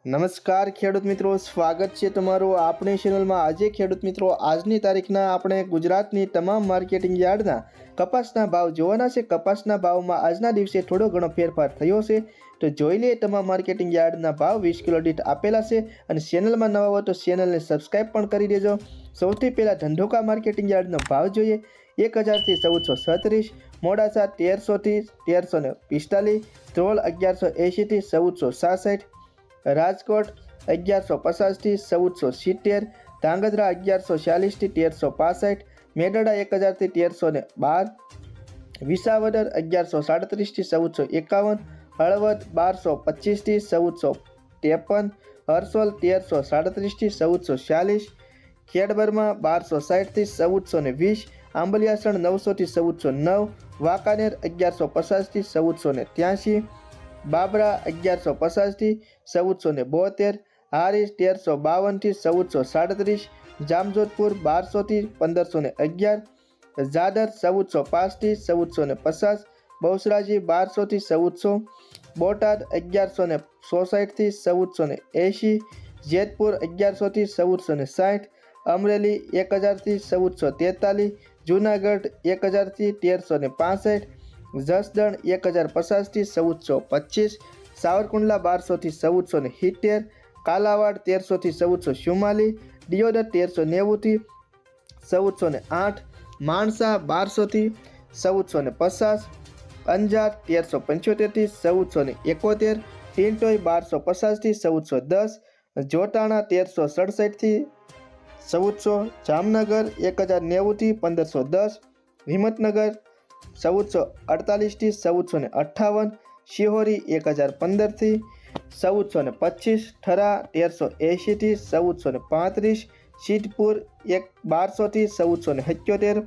નમસ્કાર ખેડૂત મિત્રો, સ્વાગત છે તમારું આપણી ચેનલમાં। આજે ખેડૂત મિત્રો, આજની તારીખના આપણે ગુજરાતની તમામ માર્કેટિંગ યાર્ડના કપાસના ભાવ જોવાના છે। કપાસના ભાવમાં આજના દિવસે થોડો ઘણો ફેરફાર થયો છે, તો જોઈ લઈએ તમામ માર્કેટિંગ યાર્ડના ભાવ 20 કિલો દીઠ આપેલા છે। અને ચેનલમાં નવા હો તો ચેનલને સબસ્ક્રાઈબ પણ કરી દેજો। સૌથી પહેલાં ધંધોકા માર્કેટિંગ યાર્ડનો ભાવ જોઈએ। 1000 થી 1436, મોડાસા 1300 થી 1345, ધ્રોલ 1180 થી 1466, રાજકોટ 1150 થી 1470, ધાંગધ્રા 1140 થી 1365, મેદરડા 1000 થી 1312, વિસાવદર 1137 થી 1451, હળવદ 1225 થી 1453, હરસોલ 1337 થી 1440, ખેડબરમાં 1260 થી 1420, આંબલિયાસણ 900 થી 1409, વાંકાનેર 1150 થી 1483, બાબરા 1150 થી 1472, હારીજ 1352 થી 1437, જામજોધપુર 1200 થી 1511, ઝાદર 1405 થી 1450, બહુચરાજી 1200 થી 1400, બોટાદ 1166 થી 1480, જેતપુર 1100 થી 1460, અમરેલી 1000 થી 1443, જૂનાગઢ 1000 થી 1365, જસદણ 1050 થી 1425, સાવરકુંડલા 1200 થી 1470, કાલાવાડ 1300 થી 1444, દિયોદર 1390 થી 1408, માણસા 1200 થી 1450, અંજાર 1375 થી 1471, ટીંટોઈ 1250 થી 1410, જોટાણા 1367 થી 1400, જામનગર 1090 થી 1510, હિંમતનગર 1448 થી 1458, શિહોરી 1015 થી 1425, થરા 1380 થી 1435, સિદ્ધપુર 1200 થી 1477,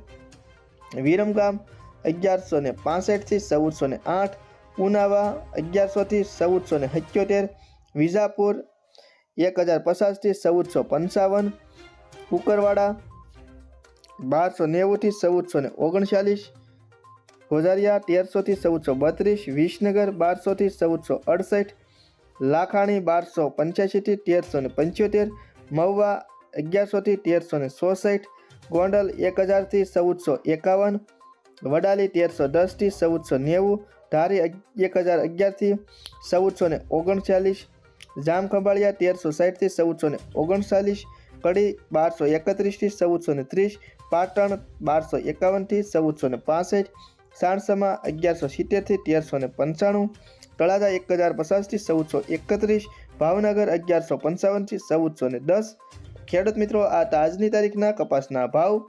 વિરમગામ 1165 થી 1408, ઉનાવા 1100 થી 1477, વિજાપુર 1050 થી 1455, કુકરવાડા 1290 થી 1439, ગોઝારિયા 1300 થી 1432, વિસનગર 1200 થી 1468, લાખાણી 1285 થી 1375, મહુવા 1100 થી 1366, ગોંડલ 1000 થી 1451, વડાલી 1310 થી 1490, ધારી 1011 થી 1439, જામખંભાળિયા 1360 થી 1439, કડી 1231 થી 1430, પાટણ 1251 થી 1465, સાણસમા 1170 થી 1395, તળાજા 1050 થી 1431, ભાવનગર 1155 થી 1410। ખેડૂત મિત્રો, આ આજની તારીખના કપાસના ભાવ।